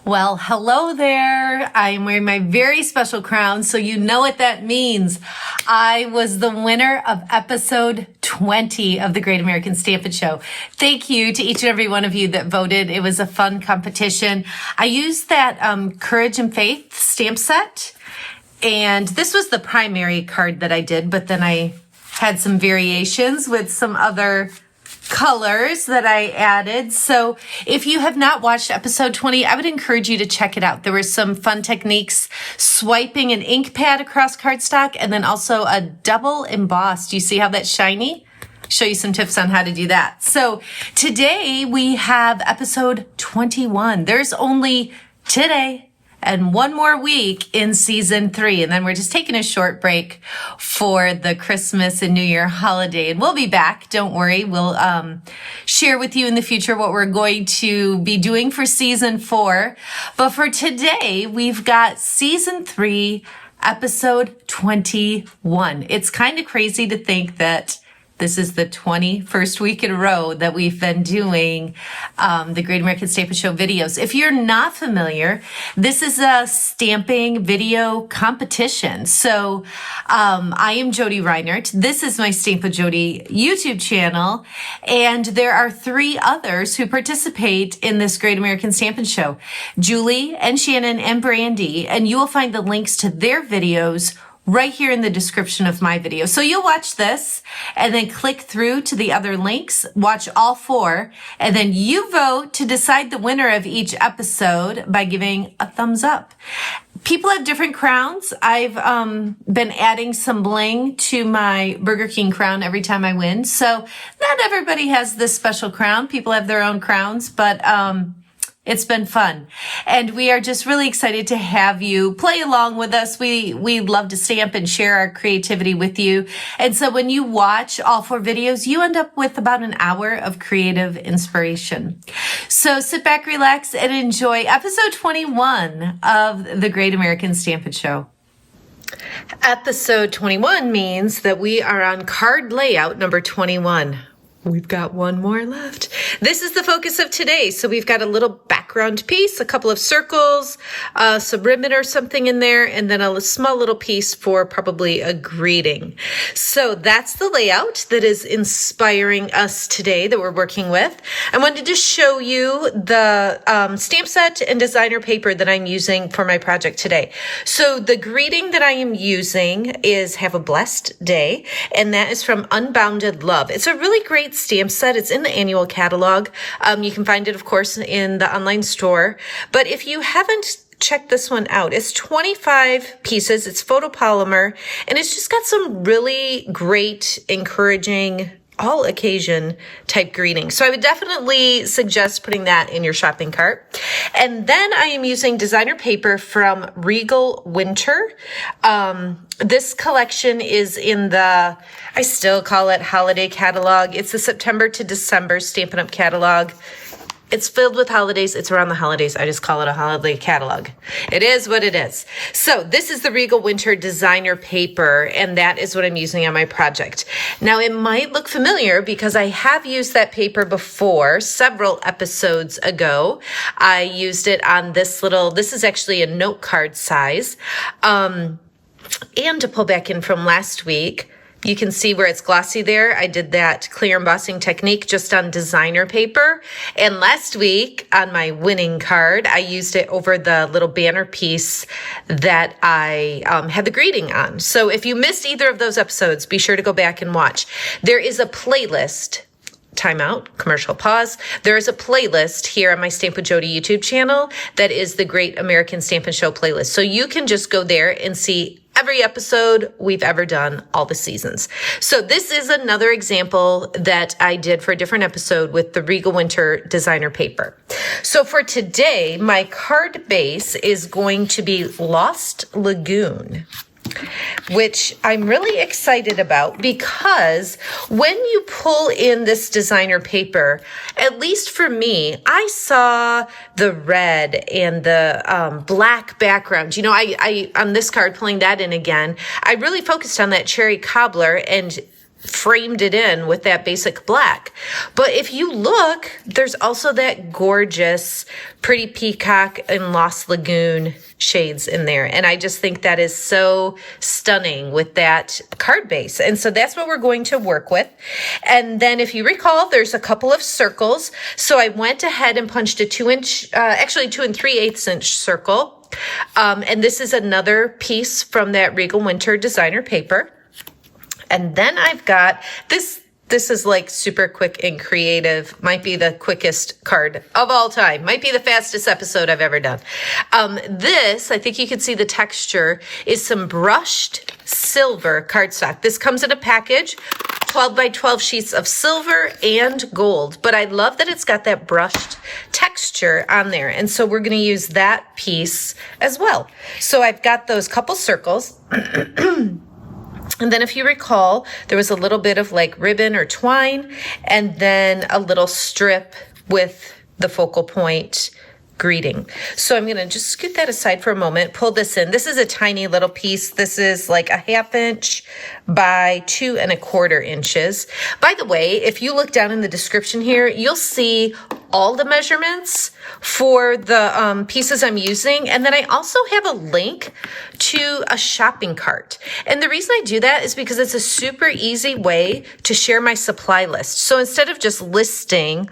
Well, hello there. I'm wearing my very special crown, so you know what that means. I was the winner of episode 20 of the Great American Stampin' Show. Thank you to each and every one of you that voted. It was a fun competition. I used that Courage and Faith stamp set, and this was the primary card that I did, but then I had some variations with some other colors that I added. So if you have not watched episode 20, I would encourage you to check it out. There were some fun techniques, swiping an ink pad across cardstock, and then also a double embossed. You see how that's shiny? Show you some tips on how to do that. So today we have episode 21. There's only today and one more week in season 3. And then we're just taking a short break for the Christmas and New Year holiday. And we'll be back. Don't worry. We'll share with you in the future what we're going to be doing for season 4. But for today, we've got season 3, episode 21. It's kind of crazy to think that this is the 21st week in a row that we've been doing the Great American Stampin' Show videos. If you're not familiar, this is a stamping video competition. So I am Jodi Reinert. This is my Stamp with Jodi YouTube channel. And there are 3 others who participate in this Great American Stampin' Show. Julie and Shannon and Brandy. And you will find the links to their videos right here in the description of my video. So you'll watch this and then click through to the other links, watch all 4, and then you vote to decide the winner of each episode by giving a thumbs up. People have different crowns. I've been adding some bling to my Burger King crown every time I win. So not everybody has this special crown. People have their own crowns, but it's been fun. And we are just really excited to have you play along with us. We love to stamp and share our creativity with you. And so when you watch all 4 videos, you end up with about an hour of creative inspiration. So sit back, relax, and enjoy episode 21 of the Great American Stampin' Show. Episode 21 means that we are on card layout number 21. We've got one more left. This is the focus of today. So we've got a little background piece, a couple of circles, some ribbon or something in there, and then a small little piece for probably a greeting. So that's the layout that is inspiring us today that we're working with. I wanted to show you the stamp set and designer paper that I'm using for my project today. So the greeting that I am using is Have a Blessed Day, and that is from Unbounded Love. It's a really great stamp set. It's in the annual catalog. You can find it, of course, in the online store. But if you haven't checked this one out, it's 25 pieces. It's photopolymer, and it's just got some really great, encouraging, all occasion type greeting. So I would definitely suggest putting that in your shopping cart. And then I am using designer paper from Regal Winter. This collection is in the, I still call it holiday catalog. It's the September to December Stampin' Up! Catalog. It's filled with holidays. It's around the holidays. I just call it a holiday catalog. It is what it is. So this is the Regal Winter designer paper, and that is what I'm using on my project. Now, it might look familiar because I have used that paper before, several episodes ago. I used it on this is actually a note card size. And to pull back in from last week, you can see where it's glossy there. I did that clear embossing technique just on designer paper. And last week on my winning card, I used it over the little banner piece that I had the greeting on. So if you missed either of those episodes, be sure to go back and watch. There is a playlist. Timeout, commercial pause. There is a playlist here on my Stamp with Jodi YouTube channel that is the Great American Stampin' Show playlist. So you can just go there and see every episode we've ever done, all the seasons. So this is another example that I did for a different episode with the Regal Winter designer paper. So for today, my card base is going to be Lost Lagoon, which I'm really excited about because when you pull in this designer paper, at least for me, I saw the red and the black background. You know, I on this card, pulling that in again, I really focused on that cherry cobbler, and framed it in with that basic black. But if you look, there's also that gorgeous Pretty Peacock and Lost Lagoon shades in there. And I just think that is so stunning with that card base. And so that's what we're going to work with. And then if you recall, there's a couple of circles. So I went ahead and punched a 2-inch, actually 2 3/8 inch circle. And this is another piece from that Regal Winter designer paper. And then I've got this is like super quick and creative. Might be the quickest card of all time. Might be the fastest episode I've ever done. This, I think you can see the texture, is some brushed silver cardstock. This comes in a package, 12 by 12 sheets of silver and gold. But I love that it's got that brushed texture on there. And so we're going to use that piece as well. So I've got those couple circles. And then if you recall, there was a little bit of like ribbon or twine, and then a little strip with the focal point greeting. So I'm going to just scoot that aside for a moment, pull this in. This is a tiny little piece. This is like a 1/2 inch by 2 1/4 inches. By the way, if you look down in the description here, you'll see all the measurements for the pieces I'm using. And then I also have a link to a shopping cart. And the reason I do that is because it's a super easy way to share my supply list. So instead of just listing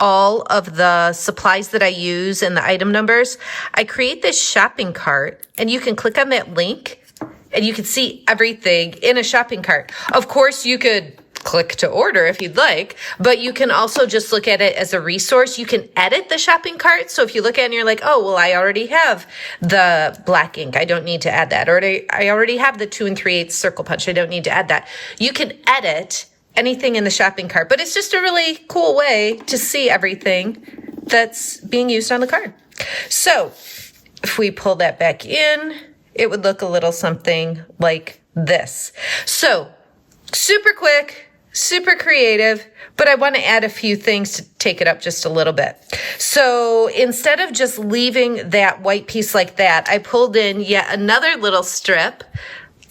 all of the supplies that I use and the item numbers, I create this shopping cart, and you can click on that link and you can see everything in a shopping cart. Of course, you could click to order if you'd like, but you can also just look at it as a resource. You can edit the shopping cart. So if you look at it and you're like, oh, well, I already have the black ink, I don't need to add that. Or I already have the 2 3/8 circle punch, I don't need to add that. You can edit anything in the shopping cart, but it's just a really cool way to see everything that's being used on the card. So if we pull that back in, it would look a little something like this. So super quick, super creative, but I want to add a few things to take it up just a little bit. So instead of just leaving that white piece like that, I pulled in yet another little strip.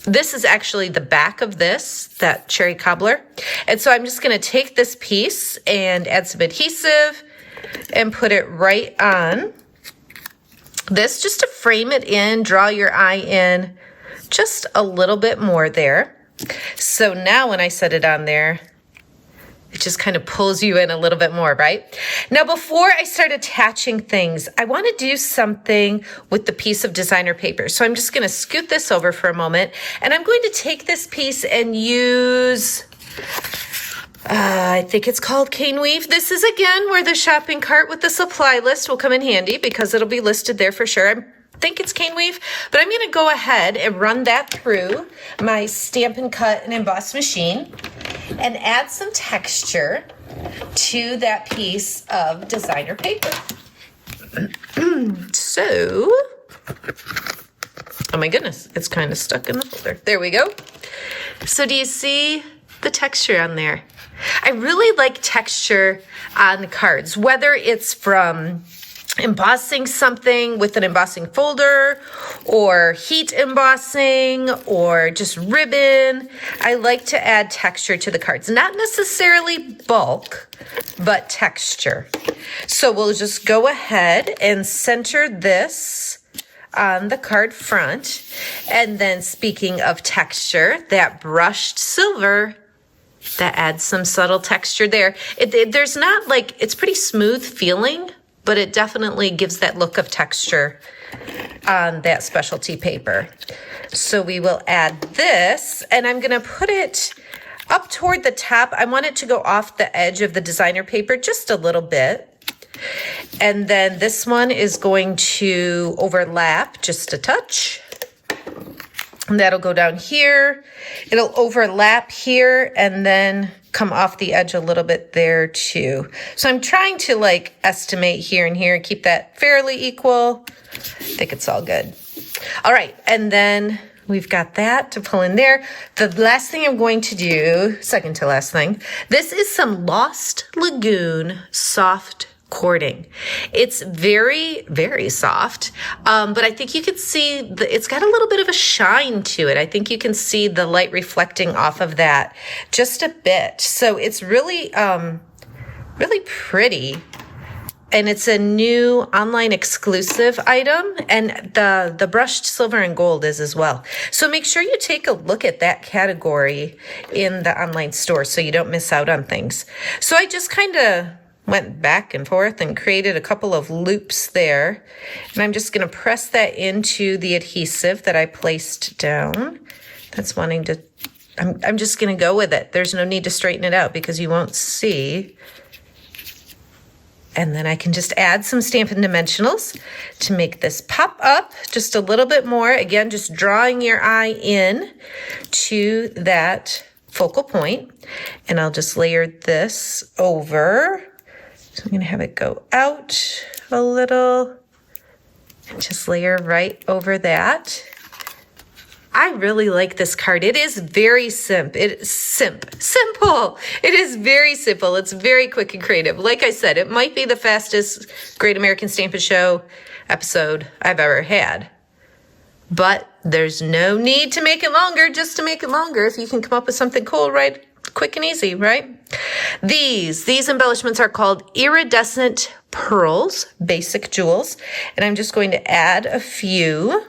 This is actually the back of that cherry cobbler. And so I'm just going to take this piece and add some adhesive and put it right on this just to frame it in, draw your eye in just a little bit more there. So now when I set it on there, it just kind of pulls you in a little bit more, right? Now, before I start attaching things, I want to do something with the piece of designer paper. So I'm just going to scoot this over for a moment, and I'm going to take this piece and use, I think it's called cane weave. This is, again, where the shopping cart with the supply list will come in handy because it'll be listed there for sure. I think it's cane weave, but I'm going to go ahead and run that through my Stampin' Cut and Emboss machine and add some texture to that piece of designer paper. So, oh my goodness, it's kind of stuck in the folder. There we go. So do you see the texture on there? I really like texture on cards, whether it's from embossing something with an embossing folder or heat embossing or just ribbon. I like to add texture to the cards, not necessarily bulk, but texture. So we'll just go ahead and center this on the card front. And then speaking of texture, that brushed silver, that adds some subtle texture there. There's not like, it's pretty smooth feeling, but it definitely gives that look of texture on that specialty paper. So we will add this, and I'm going to put it up toward the top. I want it to go off the edge of the designer paper just a little bit. And then this one is going to overlap just a touch. And that'll go down here. It'll overlap here and then come off the edge a little bit there too. So I'm trying to like estimate here and here and keep that fairly equal. I think it's all good. All right, and then we've got that to pull in there. The last thing I'm going to do, second to last thing, this is some Lost Lagoon soft cording. It's very, very soft, but I think you can see it's got a little bit of a shine to it. I think you can see the light reflecting off of that just a bit. So it's really, really pretty. And it's a new online exclusive item, and the brushed silver and gold is as well. So make sure you take a look at that category in the online store so you don't miss out on things. So I just kind of went back and forth and created a couple of loops there. And I'm just going to press that into the adhesive that I placed down. That's wanting to, I'm just going to go with it. There's no need to straighten it out because you won't see. And then I can just add some Stampin' Dimensionals to make this pop up just a little bit more. Again, just drawing your eye in to that focal point. And I'll just layer this over. So I'm going to have it go out a little and just layer right over that. I really like this card. It is very simple. It is very simple. It's very quick and creative. Like I said, it might be the fastest Great American Stampin' Show episode I've ever had. But there's no need to make it longer just to make it longer if you can come up with something cool, right? Quick and easy, right? These embellishments are called iridescent pearls, basic jewels, and I'm just going to add a few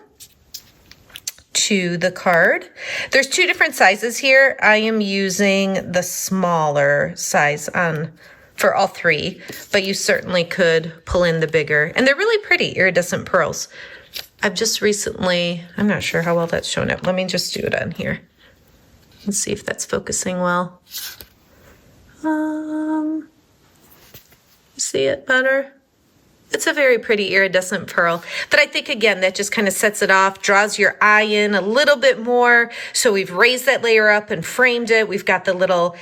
to the card. There's two different sizes here. I am using the smaller size for all three, but you certainly could pull in the bigger, and they're really pretty iridescent pearls. I've just recently, I'm not sure how well that's showing up. Let me just do it on here. Let's see if that's focusing well. See it better? It's a very pretty iridescent pearl, but I think, again, that just kind of sets it off, draws your eye in a little bit more. So we've raised that layer up and framed it. We've got the little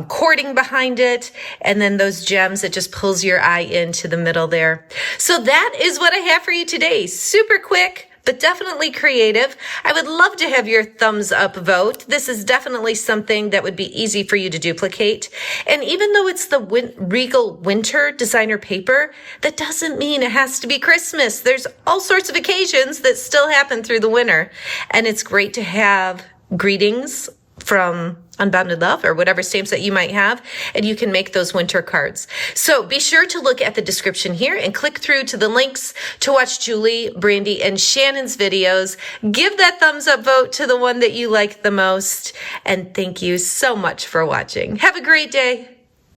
cording behind it, and then those gems, it just pulls your eye into the middle there. So that is what I have for you today. Super quick, but definitely creative. I would love to have your thumbs up vote. This is definitely something that would be easy for you to duplicate. And even though it's the Regal Winter designer paper, that doesn't mean it has to be Christmas. There's all sorts of occasions that still happen through the winter. And it's great to have greetings from Unbounded Love or whatever stamps that you might have, and you can make those winter cards. So be sure to look at the description here and click through to the links to watch Julie, Brandy, and Shannon's videos. Give that thumbs up vote to the one that you like the most, and thank you so much for watching. Have a great day.